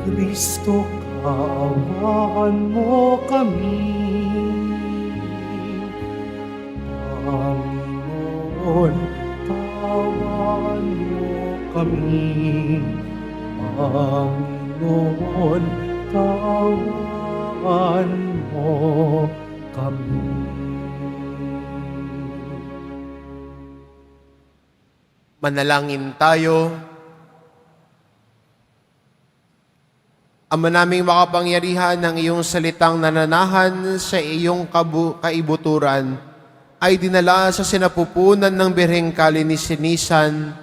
Kristo, kaawaan mo kami. Panginoon, kaawaan mo kami. Panginoon, kaawaan mo kami. Manalangin tayo. Ama naming makapangyarihan, ng iyong salitang nananahan sa iyong kaibuturan ay dinala sa sinapupunan ng Birheng Kalinisinisan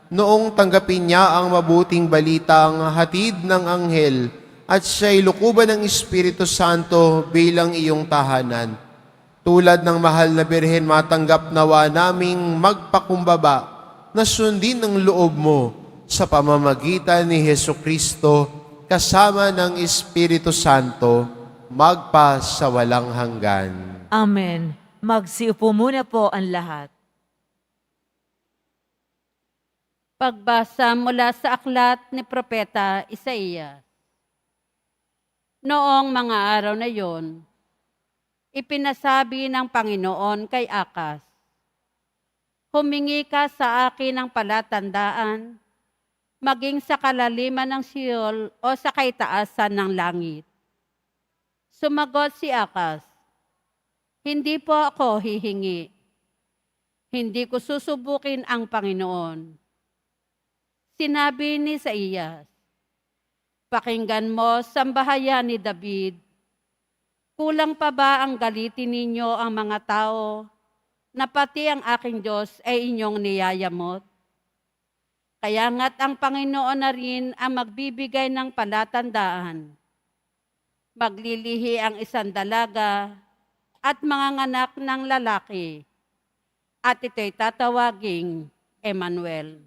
noong tanggapin niya ang mabuting balitang hatid ng anghel at siya'y lukuban ng Espiritu Santo bilang iyong tahanan. Tulad ng mahal na Birhen, matanggap nawa naming magpakumbaba na sundin ang loob mo sa pamamagitan ni Hesukristo kasama ng Espiritu Santo, magpa sa walang hanggan. Amen. Magsiupo muna po ang lahat. Pagbasa mula sa aklat ni Propeta Isaías. Noong mga araw na yon, ipinasabi ng Panginoon kay Akas, "Humingi ka sa akin ng palatandaan, maging sa kalaliman ng Sheol o sa kaitaasan ng langit." Sumagot si Akas, "Hindi po ako hihingi. Hindi ko susubukin ang Panginoon." Sinabi ni Isaías, "Pakinggan mo, sambahayan ni David. Kulang pa ba ang galitin ninyo ang mga tao, na pati ang aking Diyos ay inyong niyayamot? Kaya nga't ang Panginoon na rin ang magbibigay ng palatandaan. Maglilihi ang isang dalaga at mga nganak ng lalaki, at ito'y tatawaging Emmanuel."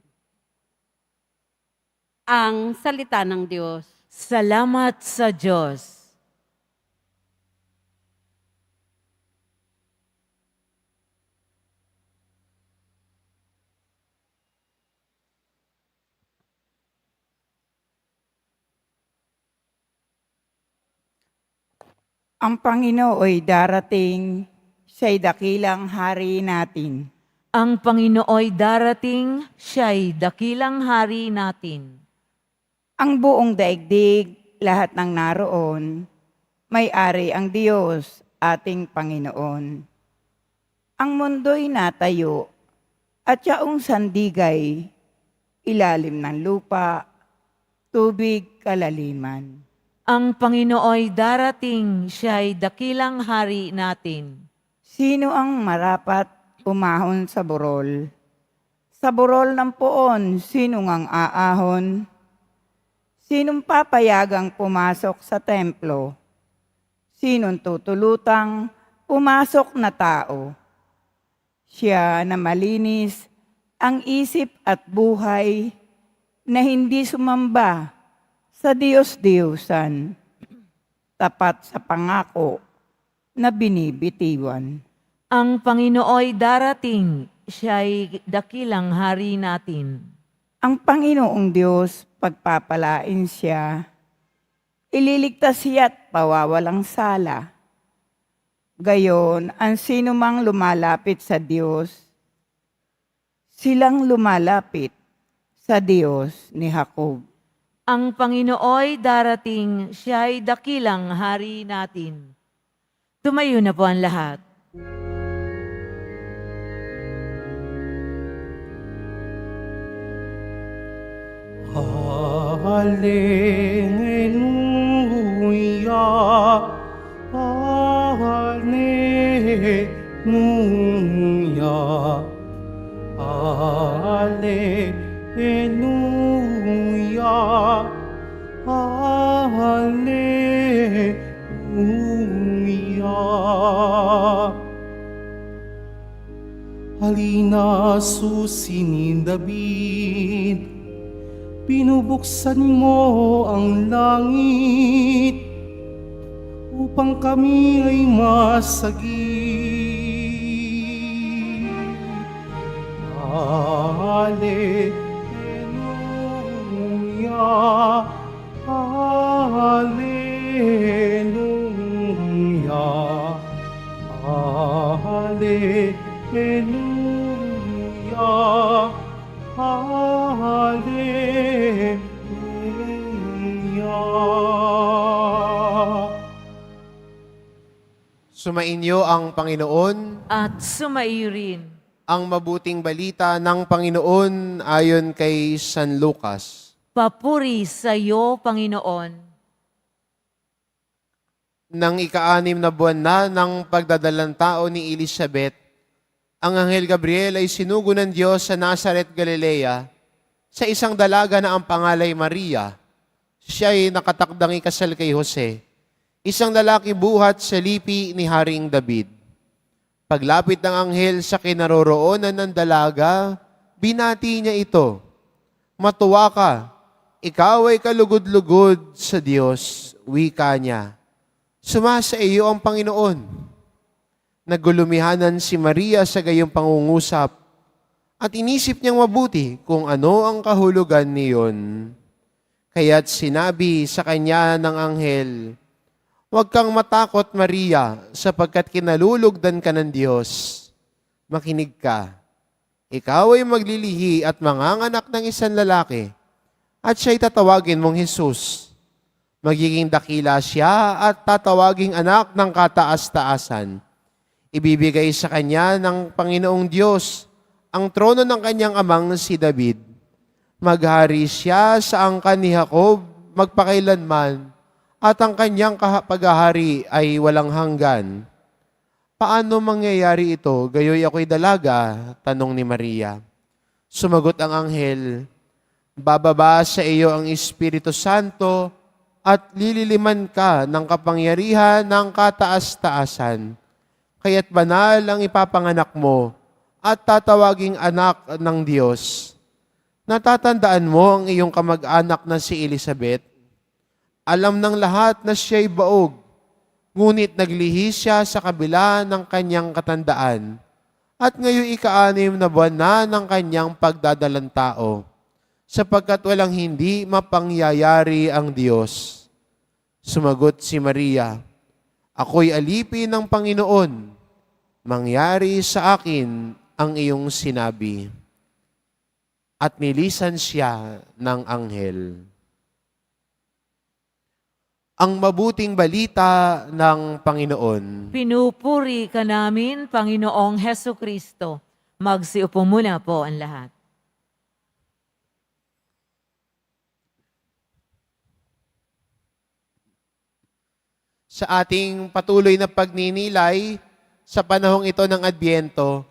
Ang salita ng Diyos. Salamat sa Diyos. Ang Panginooy darating, siya'y dakilang hari natin. Ang Panginooy darating, siya'y dakilang hari natin. Ang buong daigdig, lahat ng naroon, may-ari ang Diyos, ating Panginoon. Ang mundo'y natayo, at yaong sandigay, ilalim ng lupa, tubig kalaliman. Ang Panginooy darating, siya'y dakilang hari natin. Sino ang marapat umahon sa burol? Sa burol ng poon, sino ngang aahon? Sinong papayagang pumasok sa templo? Sinong tutulutang pumasok na tao? Siya na malinis ang isip at buhay, na hindi sumamba sa Diyos-Diyosan, tapat sa pangako na binibitiwan. Ang Panginooy darating, siya'y dakilang hari natin. Ang Panginoong Diyos, pagpapalain siya, ililigtas siya't pawawalang sala. Gayon, ang sinumang lumalapit sa Diyos, silang lumalapit sa Diyos ni Jacob. Ang Panginooy darating, siya'y dakilang hari natin. Tumayo na po ang lahat. Hallelujah, Hallelujah, Hallelujah, Hallelujah. Halina, susinin David, binubuksan mo ang langit upang kami ay masagip. Hallelujah, Hallelujah. Sumainyo ang Panginoon. At sumaiyo rin. Ang mabuting balita ng Panginoon ayon kay San Lucas. Papuri sa iyo, Panginoon. Nang ika-6 na buwan na ng pagdadalang tao ni Elizabeth, ang Anghel Gabriel ay sinugo ng Diyos sa Nazaret, Galilea, sa isang dalaga na ang pangalay Maria. Siya ay nakatakdang ikasal kay Jose, isang lalaki buhat sa lipi ni Haring David. Paglapit ng anghel sa kinaroroonan ng dalaga, binati niya ito, "Matuwa ka, ikaw ay kalugod-lugod sa Diyos," wika niya. "Sumasa iyo ang Panginoon." Nagulumihanan si Maria sa gayong pangungusap at inisip niyang mabuti kung ano ang kahulugan niyon. Kaya't sinabi sa kanya ng anghel, "Huwag kang matakot, Maria, sapagkat kinalulugdan ka ng Diyos. Makinig ka. Ikaw ay maglilihi at manganganak ng isang lalaki, at siya'y tatawagin mong Jesus. Magiging dakila siya at tatawaging anak ng kataas-taasan. Ibibigay sa kanya ng Panginoong Diyos ang trono ng kanyang amang si David. Maghari siya sa angkan ni Jacob magpakailanman, at ang kanyang paghahari ay walang hanggan." "Paano mangyayari ito? Gayoy ako'y dalaga," tanong ni Maria. Sumagot ang anghel, "Bababa sa iyo ang Espiritu Santo at lililiman ka ng kapangyarihan ng kataas-taasan. Kaya't banal ang ipapanganak mo at tatawaging anak ng Diyos. Natatandaan mo ang iyong kamag-anak na si Elizabeth? Alam ng lahat na siya'y baog, ngunit naglihi siya sa kabila ng kanyang katandaan, at ngayon ika-6 na buwan na ng kanyang pagdadalang tao, sapagkat walang hindi mapangyayari ang Diyos." Sumagot si Maria, "Ako'y alipin ng Panginoon. Mangyari sa akin ang iyong sinabi." At nilisan siya ng anghel. Ang mabuting balita ng Panginoon. Pinupuri ka namin, Panginoong Heso Kristo. Magsiupo muna po ang lahat. Sa ating patuloy na pagninilay sa panahong ito ng Adbyento,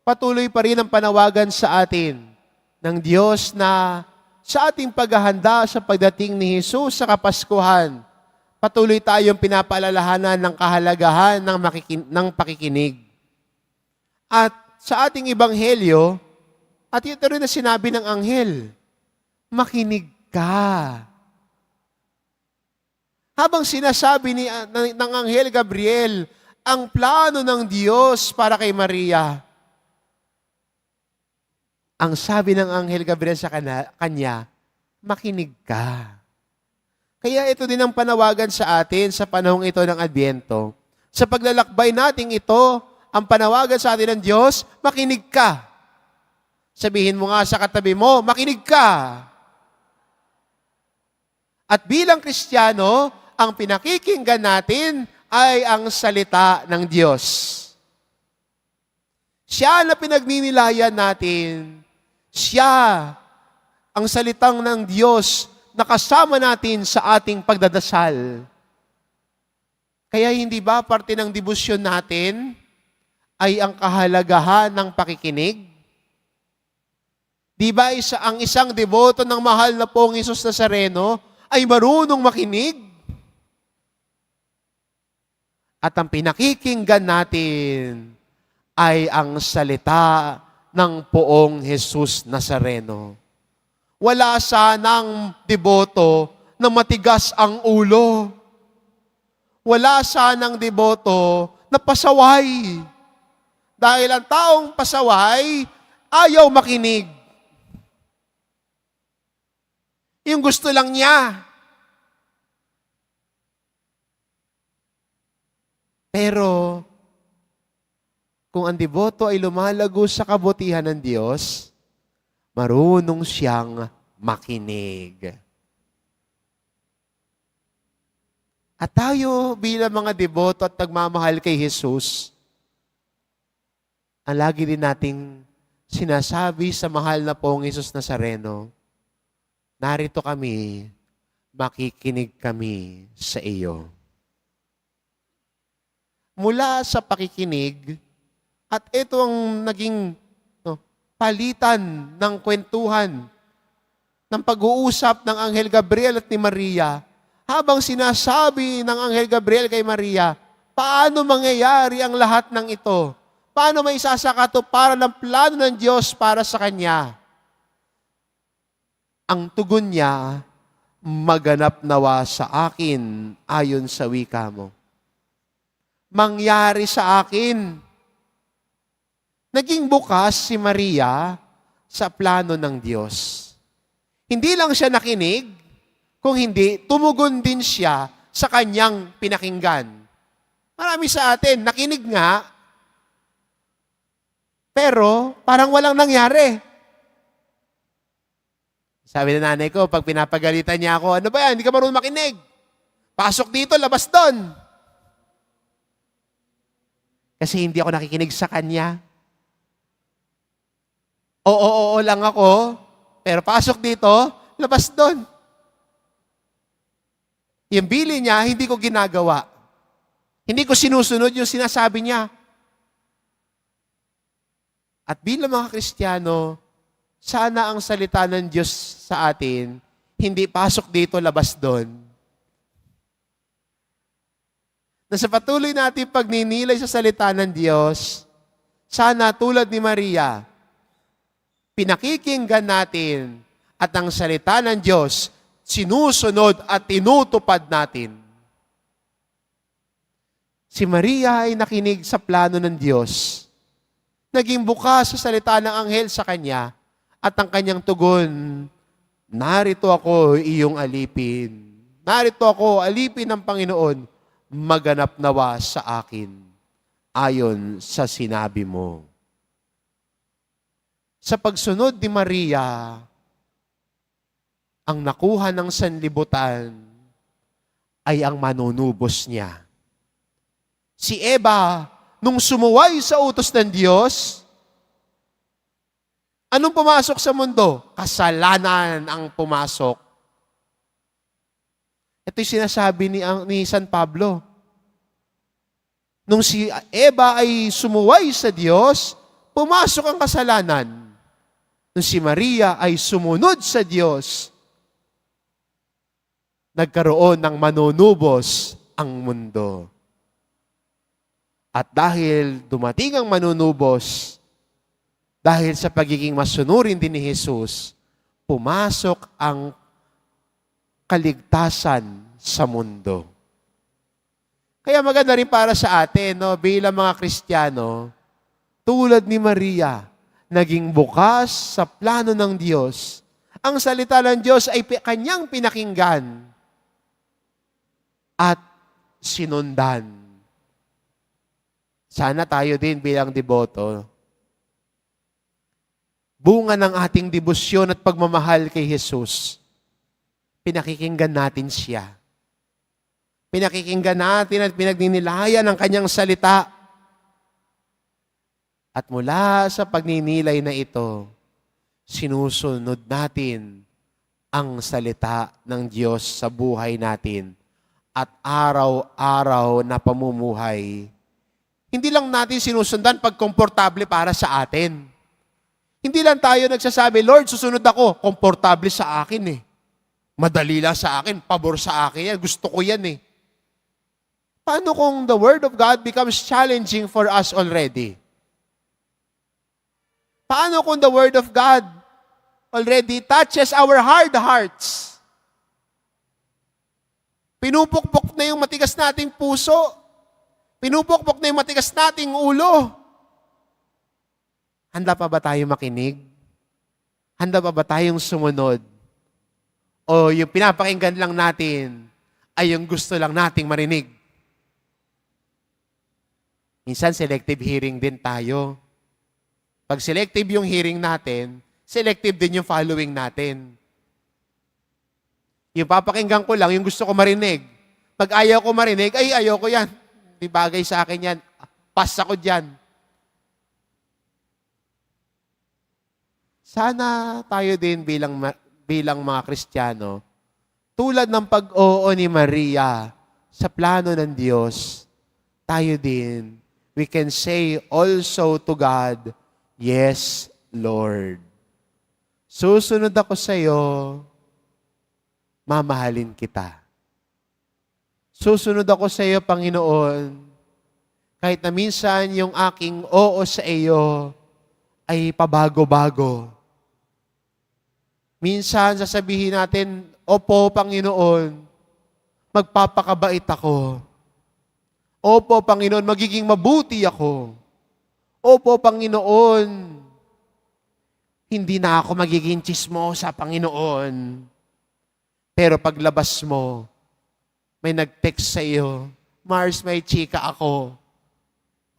patuloy pa rin ang panawagan sa atin ng Diyos na sa ating paghahanda sa pagdating ni Jesus sa Kapaskuhan, patuloy tayong pinapaalalahanan ng kahalagahan ng pakikinig. At sa ating ebanghelyo, at ito rin na sinabi ng anghel, makinig ka. Habang sinasabi ng anghel Gabriel ang plano ng Diyos para kay Maria, ang sabi ng anghel Gabriel sa kanya, makinig ka. Kaya ito din ang panawagan sa atin sa panahong ito ng Adbyento. Sa paglalakbay nating ito, ang panawagan sa atin ng Diyos, makinig ka. Sabihin mo nga sa katabi mo, makinig ka. At bilang Kristiyano, ang pinakikinggan natin ay ang salita ng Diyos. Siya na pinagninilayan natin. Siya ang salitang ng Diyos na kasama natin sa ating pagdadasal. Kaya hindi ba parte ng debosyon natin ay ang kahalagahan ng pakikinig? Di ba ang isang deboto ng mahal na pong Hesus Nazareno ay marunong makinig? At ang pinakikinggan natin ay ang salita ng poong Hesus Nazareno. Wala sanang deboto na matigas ang ulo. Wala sanang deboto na pasaway. Dahil ang taong pasaway, ayaw makinig. Yung gusto lang niya. Pero, kung ang deboto ay lumalago sa kabutihan ng Diyos, marunong siyang makinig. At tayo bilang mga deboto at nagmamahal kay Jesus, ang lagi din nating sinasabi sa mahal na pong Jesus Nazareno, narito kami, makikinig kami sa iyo. Mula sa pakikinig, at ito ang naging palitan ng kwentuhan, ng pag-uusap ng Anghel Gabriel at ni Maria, habang sinasabi ng Anghel Gabriel kay Maria, paano mangyayari ang lahat ng ito? Paano may isasakatuparan ng plano ng Diyos para sa kanya? Ang tugon niya, maganap nawa sa akin ayon sa wika mo. Mangyari sa akin. Naging bukas si Maria sa plano ng Diyos. Hindi lang siya nakinig, kung hindi, tumugon din siya sa kanyang pinakinggan. Marami sa atin, nakinig nga, pero parang walang nangyari. Sabi ng nanay ko, pag pinapagalitan niya ako, ano ba yan, hindi ka marunong makinig. Pasok dito, labas doon. Kasi hindi ako nakikinig sa kanya. Oo lang ako, pero pasok dito, labas doon. Yung bili niya, hindi ko ginagawa. Hindi ko sinusunod yung sinasabi niya. At bilang mga Kristiyano, sana ang salita ng Diyos sa atin, hindi pasok dito, labas doon. Na sa patuloy natin pagninilay sa salita ng Diyos, sana tulad ni Maria, pinakikinggan natin at ang salita ng Diyos, sinusunod at tinutupad natin. Si Maria ay nakinig sa plano ng Diyos. Naging bukas sa salita ng anghel sa kanya at ang kanyang tugon, narito ako iyong alipin. Narito ako, alipin ng Panginoon, maganap nawa sa akin ayon sa sinabi mo. Sa pagsunod ni Maria, ang nakuha ng sanlibutan ay ang manunubos niya. Si Eva, nung sumuway sa utos ng Diyos, anong pumasok sa mundo? Kasalanan ang pumasok. Ito'y sinasabi ni San Pablo. Nung si Eva ay sumuway sa Diyos, pumasok ang kasalanan. Nung si Maria ay sumunod sa Diyos, nagkaroon ng manunubos ang mundo. At dahil dumating ang manunubos, dahil sa pagiging masunurin din ni Jesus, pumasok ang kaligtasan sa mundo. Kaya maganda rin para sa atin, no, bilang mga Kristiyano, tulad ni Maria, naging bukas sa plano ng Diyos. Ang salita ng Diyos ay kanyang pinakinggan at sinundan. Sana tayo din bilang deboto, bunga ng ating debosyon at pagmamahal kay Jesus, pinakikinggan natin siya. Pinakikinggan natin at pinagninilayan ang kanyang salita. At mula sa pagninilay na ito, sinusunod natin ang salita ng Diyos sa buhay natin at araw-araw na pamumuhay. Hindi lang natin sinusundan pag komportable para sa atin. Hindi lang tayo nagsasabi, Lord, susunod ako, komportable sa akin eh. Madali lang sa akin, pabor sa akin yan, gusto ko yan eh. Paano kung the Word of God becomes challenging for us already? Paano kung the Word of God already touches our hard hearts? Pinupukpok na yung matigas nating puso. Pinupukpok na yung matigas nating ulo. Handa pa ba tayo makinig? Handa pa ba tayong sumunod? O yung pinapakinggan lang natin ay yung gusto lang nating marinig? Minsan selective hearing din tayo. Pag selective yung hearing natin, selective din yung following natin. Yung papakinggan ko lang, yung gusto ko marinig. Pag ayaw ko marinig, ay ayaw ko yan. Hindi bagay sa akin yan. Pass ako dyan. Sana tayo din bilang mga Kristiyano, tulad ng pag-oo ni Maria sa plano ng Diyos, tayo din, we can say also to God, yes, Lord. Susunod ako sa iyo, mamahalin kita. Susunod ako sa iyo, Panginoon, kahit na minsan yung aking oo sa iyo ay pabago-bago. Minsan sasabihin natin, opo, Panginoon, magpapakabait ako. Opo, Panginoon, magiging mabuti ako. Opo, Panginoon, hindi na ako magiging tsismosa, Panginoon. Pero paglabas mo, may nag-text sa iyo, Mars, may chika ako.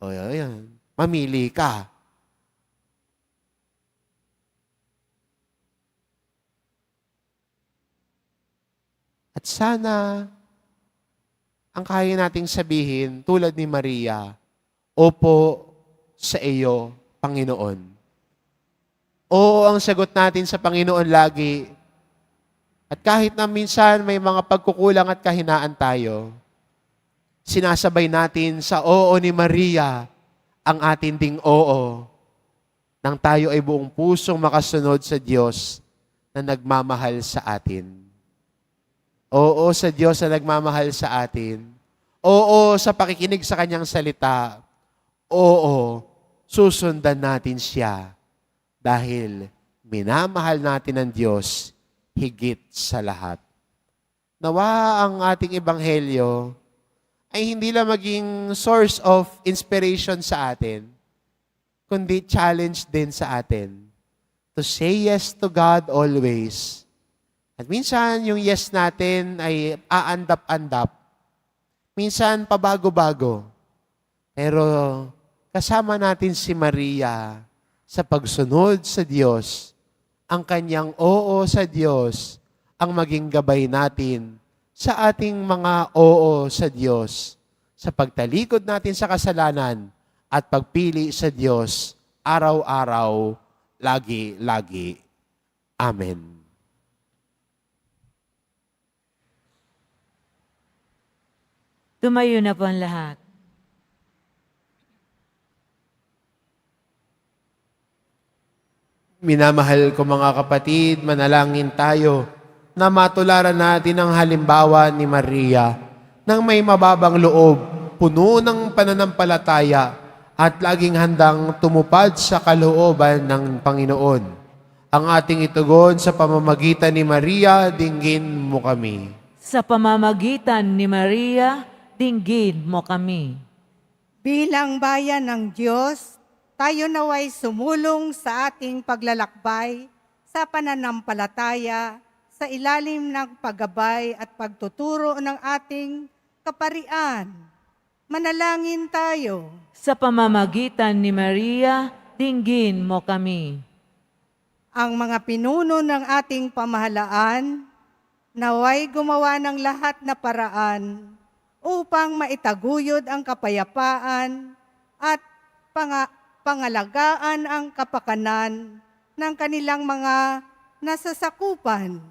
O yan, mamili ka. At sana, ang kaya nating sabihin, tulad ni Maria, opo sa iyo, Panginoon. Oo ang sagot natin sa Panginoon lagi. At kahit na minsan may mga pagkukulang at kahinaan tayo, sinasabay natin sa oo ni Maria ang atin ding oo nang tayo ay buong pusong makasunod sa Diyos na nagmamahal sa atin. Oo sa Diyos na nagmamahal sa atin. Oo sa pakikinig sa Kanyang salita. Oo, susundan natin siya dahil minamahal natin ang Diyos higit sa lahat. Nawa ang ating ebanghelyo ay hindi lang maging source of inspiration sa atin, kundi challenge din sa atin to say yes to God always. At minsan, yung yes natin ay aandap-andap. Minsan, pabago-bago. Pero kasama natin si Maria sa pagsunod sa Diyos. Ang kanyang oo sa Diyos ang maging gabay natin sa ating mga oo sa Diyos, sa pagtalikod natin sa kasalanan at pagpili sa Diyos araw-araw, lagi-lagi. Amen. Tumayo na po ang lahat. Minamahal ko mga kapatid, manalangin tayo na matularan natin ang halimbawa ni Maria nang may mababang loob, puno ng pananampalataya at laging handang tumupad sa kalooban ng Panginoon. Ang ating itugon sa pamamagitan ni Maria, dinggin mo kami. Sa pamamagitan ni Maria, dinggin mo kami. Bilang bayan ng Diyos, tayo naway sumulong sa ating paglalakbay sa pananampalataya sa ilalim ng paggabay at pagtuturo ng ating kaparian. Manalangin tayo. Sa pamamagitan ni Maria, dinggin mo kami. Ang mga pinuno ng ating pamahalaan, naway gumawa ng lahat na paraan upang maitaguyod ang kapayapaan at pangalagaan ang kapakanan ng kanilang mga nasasakupan.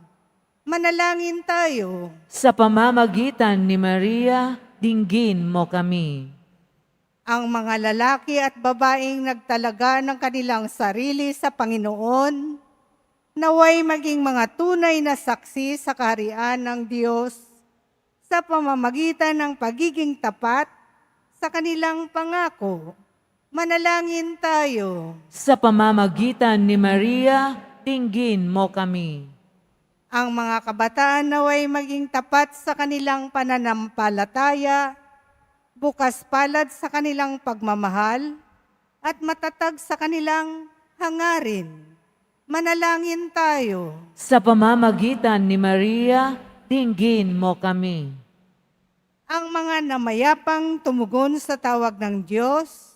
Manalangin tayo. Sa pamamagitan ni Maria, dinggin mo kami. Ang mga lalaki at babaeng nagtalaga ng kanilang sarili sa Panginoon, naway maging mga tunay na saksi sa kaharian ng Diyos sa pamamagitan ng pagiging tapat sa kanilang pangako. Manalangin tayo. Sa pamamagitan ni Maria, dinggin mo kami. Ang mga kabataan naway maging tapat sa kanilang pananampalataya, bukas palad sa kanilang pagmamahal, at matatag sa kanilang hangarin. Manalangin tayo. Sa pamamagitan ni Maria, dinggin mo kami. Ang mga namayapang tumugon sa tawag ng Diyos,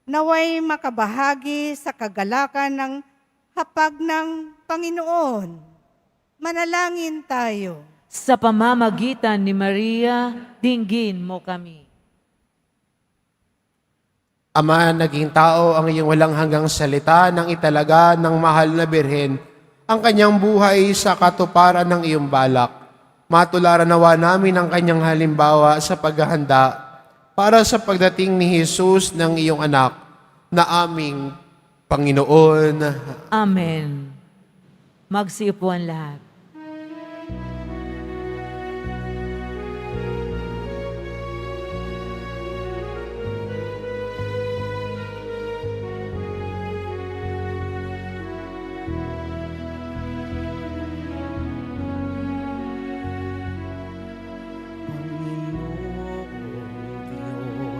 naway makabahagi sa kagalakan ng hapag ng Panginoon. Manalangin tayo. Sa pamamagitan ni Maria, dinggin mo kami. Ama, naging tao ang iyong walang hanggang salita nang italaga ng mahal na birhen ang kanyang buhay sa katuparan ng iyong balak. Matularan nawa namin ang kanyang halimbawa sa paghahanda para sa pagdating ni Jesus ng iyong anak na aming Panginoon. Amen. Magsiupuan lahat.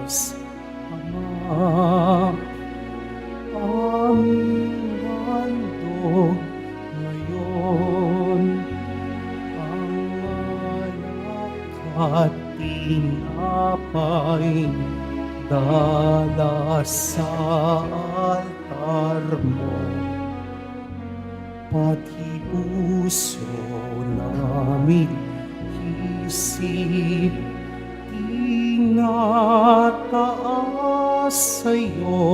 Diyos Ama, aming handog ngayon ang alak at tinapay dala sa altar mo, pati puso namin isip tinataas sa'yo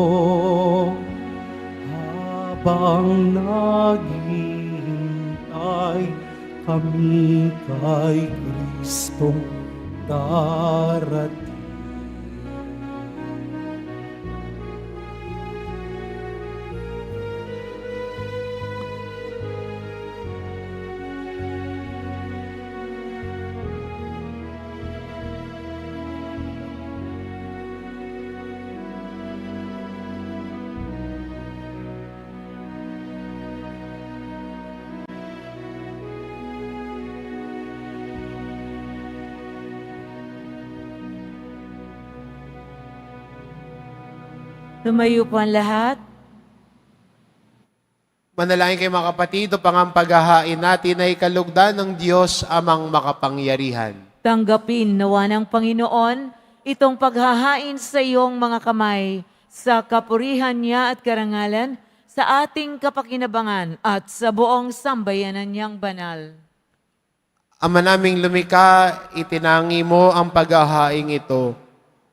habang naghihintay kami kay Kristong darating. Tumayo po ang lahat. Manalangin kayo mga kapatid, upang ang paghahain natin ay kalugdan ng Diyos amang makapangyarihan. Tanggapin nawa ng Panginoon itong paghahain sa iyong mga kamay sa kapurihan niya at karangalan, sa ating kapakinabangan at sa buong sambayanan niyang banal. Ama naming lumikha, itinangi mo ang paghahaing ito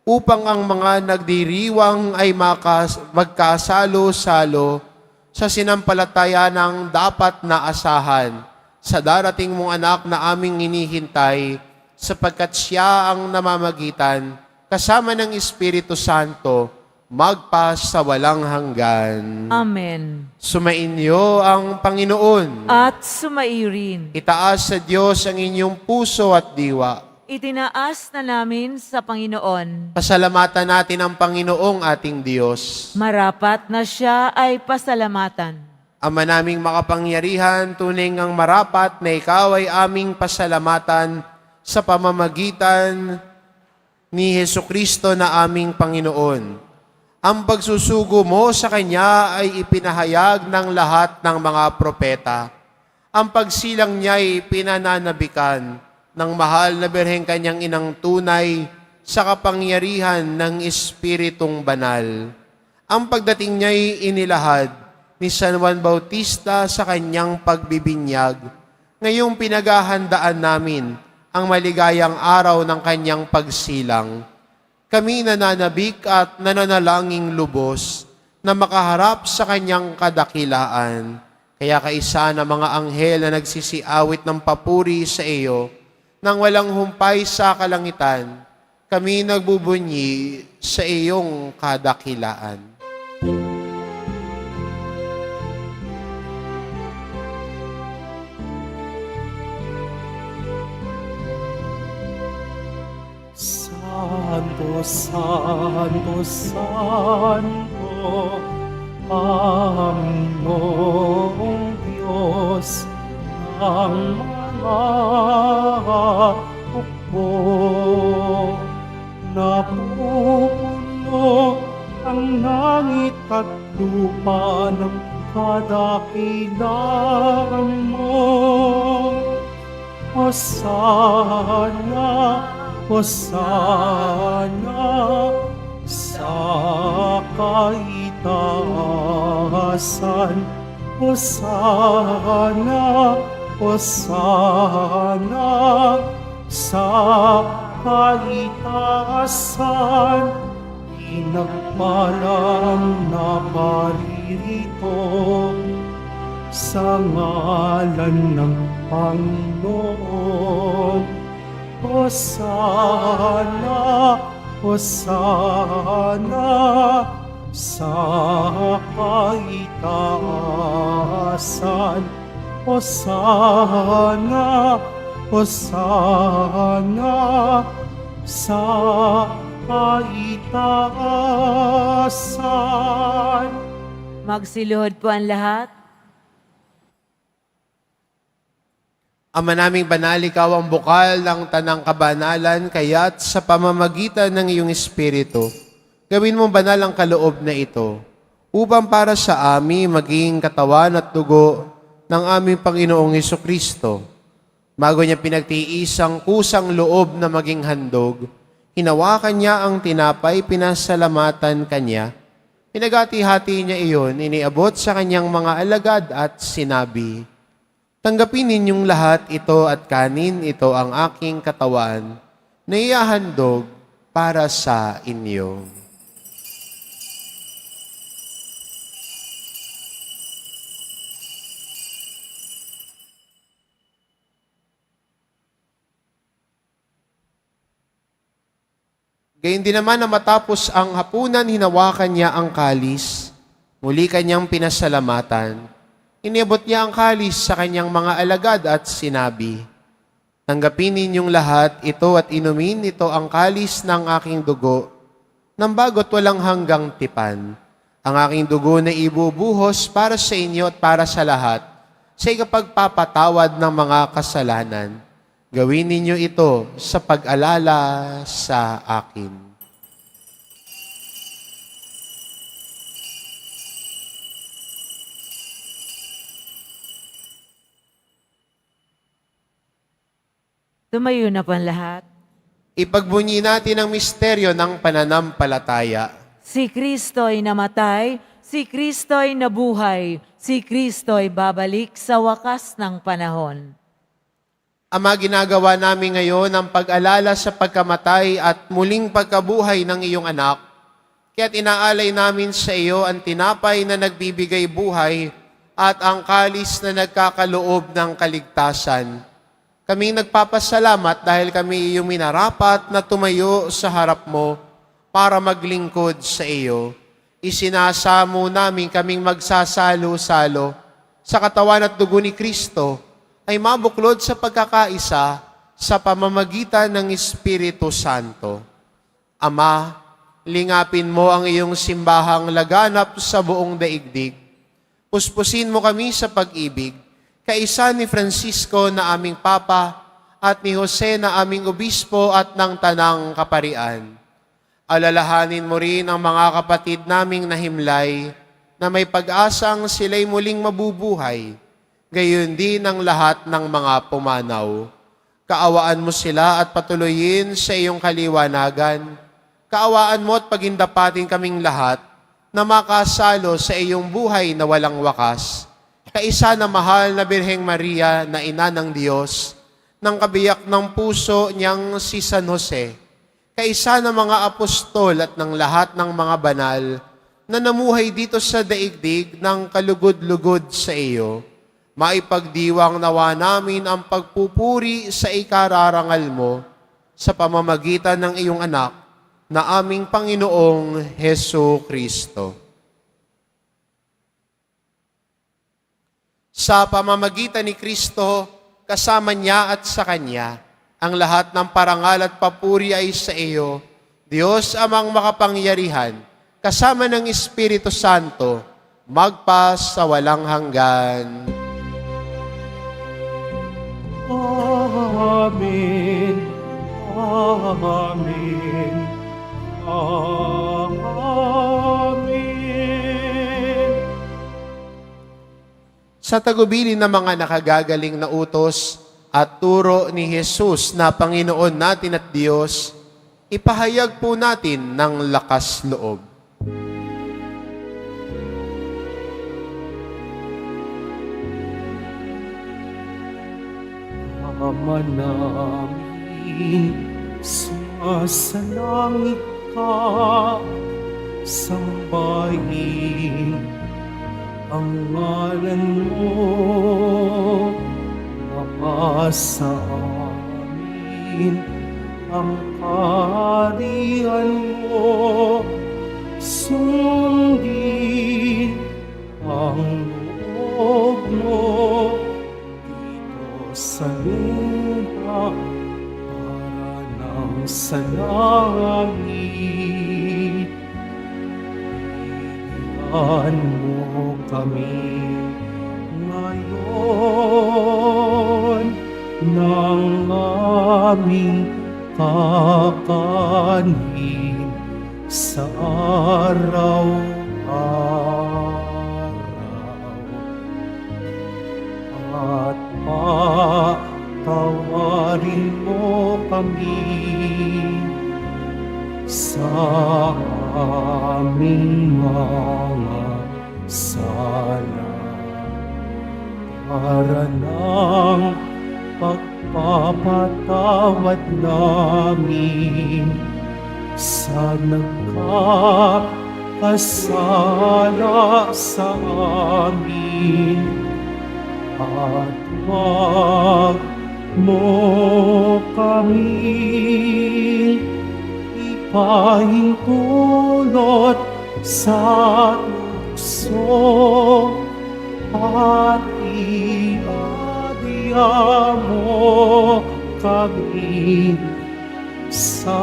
upang ang mga nagdiriwang ay magkasalo-salo sa sinampalataya ng dapat na asahan sa darating mong anak na aming hinihintay, sapagkat siya ang namamagitan kasama ng Espiritu Santo magpa sa walang hanggan. Amen. Sumainyo ang Panginoon. At sumairin. Itaas sa Diyos ang inyong puso at diwa. Itinaas na namin sa Panginoon. Pasalamatan natin ang Panginoong ating Diyos. Marapat na siya ay pasalamatan. Ama naming makapangyarihan, tunay ngang marapat na ikaw ay aming pasalamatan sa pamamagitan ni Hesukristo na aming Panginoon. Ang pagsusugo mo sa Kanya ay ipinahayag ng lahat ng mga propeta. Ang pagsilang niya ay pinananabikan ng mahal na Birheng Kanyang inang tunay sa kapangyarihan ng Espiritong Banal. Ang pagdating niya ay inilahad ni San Juan Bautista sa kanyang pagbibinyag. Ngayong pinaghahandaan namin ang maligayang araw ng kanyang pagsilang. Kami nananabik at nananalangin lubos na makaharap sa kanyang kadakilaan. Kaya kaisa ng mga anghel na nagsisiawit ng papuri sa iyo, nang walang humpay sa kalangitan, kami nagbubunyi sa iyong kadakilaan. Santo, Santo, Santo, Panginoong Diyos ng mga hukbo. Napupuno ang langit at lupa ng kadakilaan mo. Hosana, Hosana sa kaitaasan. Hosana Hosana sa kaitaasan, pinagpalang naparirito sa ngalan ng Panginoon. Hosana, Hosana sa kaitaasan. Hosana, Hosana sa kaitaasan. Magsiluhod po ang lahat. Ama naming banal, ikaw ang bukal ng tanang kabanalan, kaya't sa pamamagitan ng iyong Espiritu, gawin mo banal ang kaloob na ito, upang para sa amin maging katawan at dugo ng aming Panginoong Hesukristo. Bago niya pinagtiis ang kusang loob na maging handog, hinawakan niya ang tinapay, pinasalamatan kanya, pinagati-hati niya iyon, iniabot sa kanyang mga alagad at sinabi, "Tanggapin ninyong lahat ito at kanin, ito ang aking katawan na ihahandog para sa inyo." Gayun din naman na matapos ang hapunan, hinawakan niya ang kalis, muli kanyang pinasalamatan. Iniabot niya ang kalis sa kanyang mga alagad at sinabi, "Tanggapin ninyong lahat ito at inumin, ito ang kalis ng aking dugo, ng bago't walang hanggang tipan. Ang aking dugo na ibubuhos para sa inyo at para sa lahat, sa ikapagpapatawad ng mga kasalanan. Gawin ninyo ito sa pag-alala sa akin." Tumayo na po ang lahat. Ipagbunyi natin ang misteryo ng pananampalataya. Si Kristo'y namatay, si Kristo'y nabuhay, si Kristo'y babalik sa wakas ng panahon. Ama, ginagawa namin ngayon ang pag-alala sa pagkamatay at muling pagkabuhay ng iyong anak. Kaya't inaalay namin sa iyo ang tinapay na nagbibigay buhay at ang kalis na nagkakaloob ng kaligtasan. Kaming nagpapasalamat dahil kami iyong minarapat na tumayo sa harap mo para maglingkod sa iyo. Isinasamo namin kaming magsasalo-salo sa katawan at dugo ni Kristo ay mabuklod sa pagkakaisa sa pamamagitan ng Espiritu Santo. Ama, lingapin mo ang iyong simbahang laganap sa buong daigdig. Puspusin mo kami sa pag-ibig, kaisa ni Francisco na aming Papa at ni Jose na aming Obispo at ng Tanang Kaparian. Alalahanin mo rin ang mga kapatid naming nahimlay na may pag-asang sila'y muling mabubuhay, gayon din ang lahat ng mga pumanaw. Kaawaan mo sila at patuloyin sa iyong kaliwanagan. Kaawaan mo at pagindapatin kaming lahat na makasalo sa iyong buhay na walang wakas. Kaisa na mahal na Birheng Maria na ina ng Diyos, ng kabiyak ng puso niyang si San Jose, kaisa ng mga apostol at ng lahat ng mga banal na namuhay dito sa daigdig ng kalugod-lugod sa iyo, maipagdiwang nawa namin ang pagpupuri sa ikararangal mo sa pamamagitan ng iyong anak na aming Panginoong Hesu Kristo. Sa pamamagitan ni Kristo, kasama niya at sa Kanya, ang lahat ng parangal at papuri ay sa iyo, Diyos amang makapangyarihan, kasama ng Espiritu Santo, magpas sa walang hanggan. Amen. Amen. Amen. Sa tagubilin ng mga nakagagaling na utos at turo ni Jesus na Panginoon natin at Diyos, ipahayag po natin ng lakas loob. Ama namin, sumasalangit ka, sambahin ang ngalan mo, mapasa amin ang kaharian mo, sundin ang loob mo dito sa lupa para nang sa langit. Bigyan mo kami ngayon ng aming kakanin sa araw-araw. At patawarin mo kami sa aming mga sala para ng pagpapatawad namin sa nagkakasala sa amin. At wag mo kami ipahintulot sa tukso at iadya mo kami sa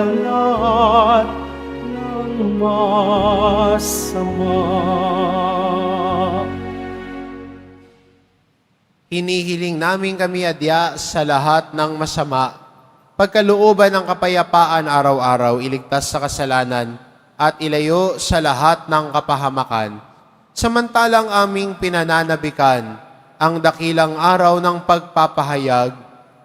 lahat ng masama. Hinihiling namin kami adya sa lahat ng masama, pagkalooban ng kapayapaan araw-araw, iligtas sa kasalanan, at ilayo sa lahat ng kapahamakan. Samantalang aming pinananabikan ang dakilang araw ng pagpapahayag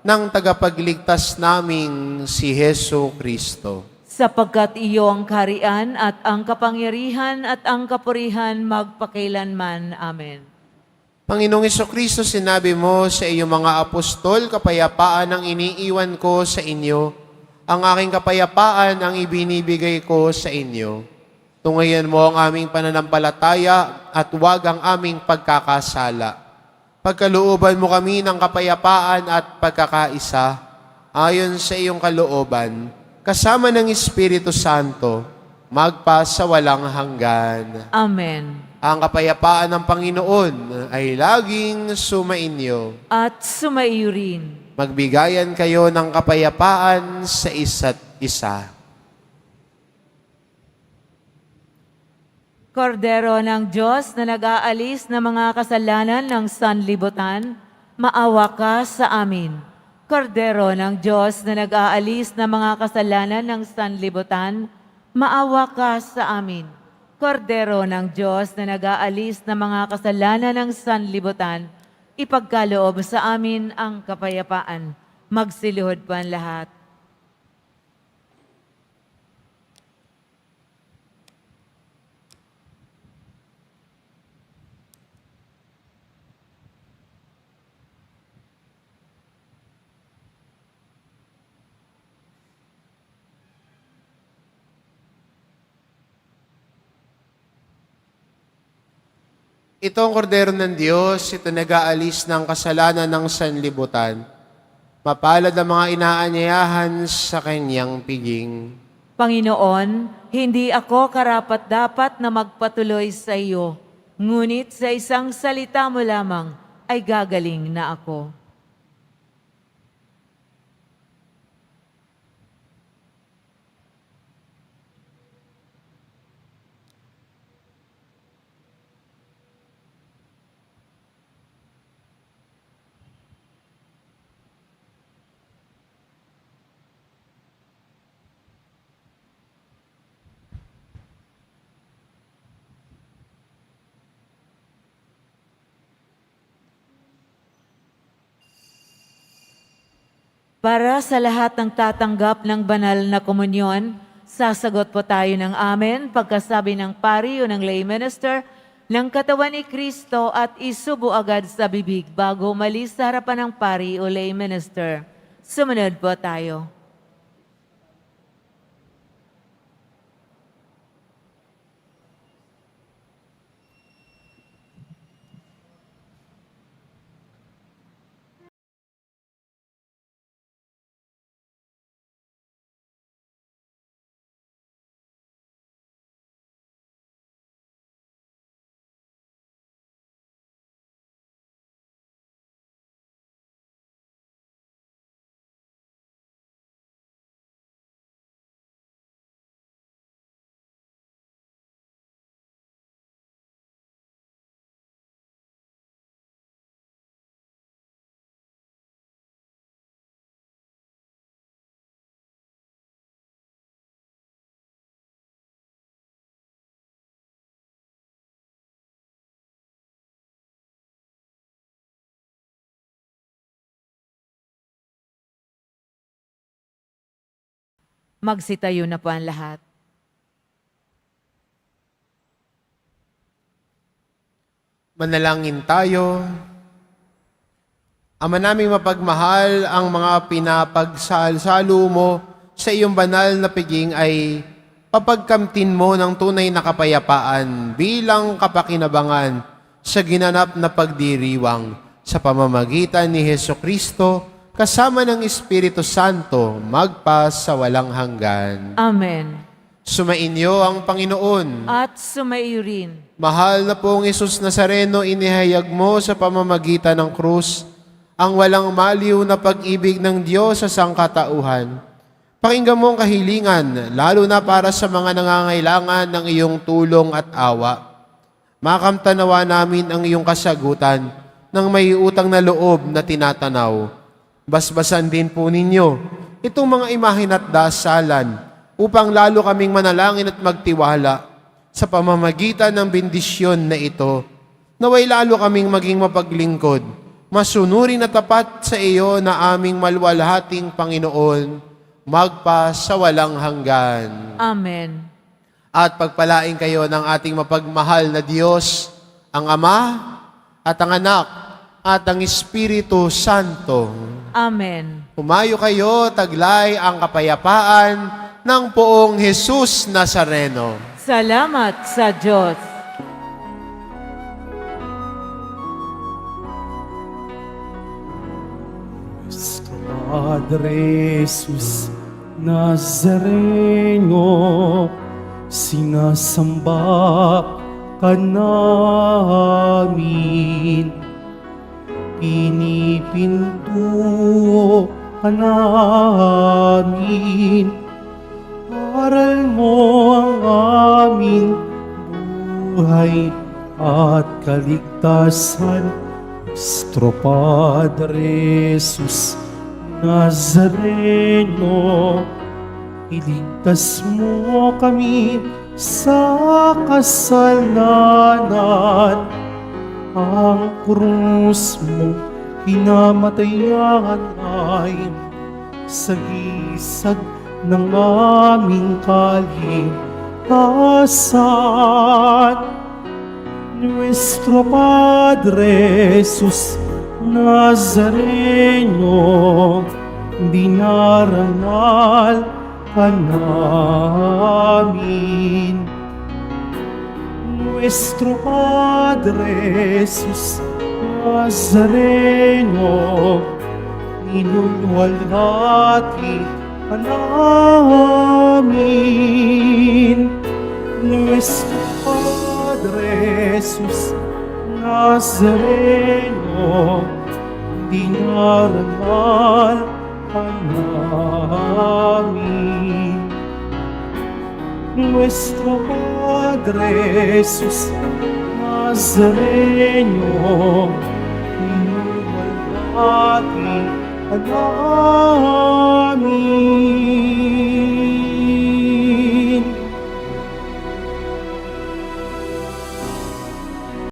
ng tagapagligtas naming si Hesu Kristo. Sapagkat iyo ang kaharian at ang kapangyarihan at ang kapurihan magpakailanman. Amen. Panginoong Kristo, sinabi mo sa iyong mga apostol, kapayapaan ang iniiwan ko sa inyo, ang aking kapayapaan ang ibinibigay ko sa inyo. Tungayan mo ang aming pananampalataya at huwag ang aming pagkakasala. Pagkalooban mo kami ng kapayapaan at pagkakaisa, ayon sa iyong kalooban, kasama ng Espiritu Santo, magpa sa walang hanggan. Amen. Ang kapayapaan ng Panginoon ay laging sumainyo. At sumaiyo rin. Magbigayan kayo ng kapayapaan sa isa't isa. Kordero ng Diyos na nag-aalis ng mga kasalanan ng sanlibutan, maawa ka sa amin. Kordero ng Diyos na nag-aalis ng mga kasalanan ng sanlibutan, maawa ka sa amin. Kordero ng Diyos na nag-aalis ng mga kasalanan ng sanlibutan, ipagkaloob sa amin ang kapayapaan. Magsiluhod po ang lahat. Ito ang kordero ng Diyos, ito nag-aalis ng kasalanan ng sanlibutan. Mapalad ang mga inaanyayahan sa kanyang piging. Panginoon, hindi ako karapat-dapat na magpatuloy sa iyo, ngunit sa isang salita mo lamang ay gagaling na ako. Para sa lahat ng tatanggap ng banal na komunyon, sasagot po tayo ng amen pagkasabi ng pari o ng lay minister ng katawan ni Kristo at isubo agad sa bibig bago umalis sa harapan ng pari o lay minister. Sumunod po tayo. Magsitayo na po ang lahat. Manalangin tayo. Ama naming mapagmahal, ang mga pinapagsalsalo mo sa iyong banal na piging ay papagkamtin mo ng tunay na kapayapaan bilang kapakinabangan sa ginanap na pagdiriwang sa pamamagitan ni Hesukristo kasama ng Espiritu Santo magpa sa walang hanggan. Amen. Sumainyo ang Panginoon. At sumaiyo rin. Mahal na pong Isus Nazareno, inihayag mo sa pamamagitan ng krus ang walang maliw na pag-ibig ng Diyos sa sangkatauhan. Pakinggan mo ang kahilingan, lalo na para sa mga nangangailangan ng iyong tulong at awa. Makamtanawa namin ang iyong kasagutan ng may utang na loob na tinatanaw. Basbasan din po ninyo itong mga imahin at dasalan upang lalo kaming manalangin at magtiwala sa pamamagitan ng bendisyon na ito. Naway lalo kaming maging mapaglingkod, masunurin at tapat sa iyo na aming malwalhating Panginoon, magpa sa walang hanggan. Amen. At pagpalain kayo ng ating mapagmahal na Diyos, ang Ama at ang Anak at ang Espiritu Santo. Amen. Humayo kayo, taglay ang kapayapaan ng poong Jesus Nazareno. Salamat sa Diyos. Padre Jesus Nazareno, sinasamba ka namin. Pinipinto ka namin. Aral mo ang aming buhay at kaligtasan. Nuestro Padre Jesus Nazareno, iligtas mo kami sa kasalanan. Ang krus mong pinamatayan ay sagisag ng aming kaligtasan. Nuestro Padre Jesus Nazareno, dinarangal ka namin. Nuestro Padre Jesus Nazareno, inulwalhati ka namin. Nuestro Padre Jesus Nazareno, dinarangal ka namin. Nuestro Padre Jesus Nazareno, inulwalhati ka namin.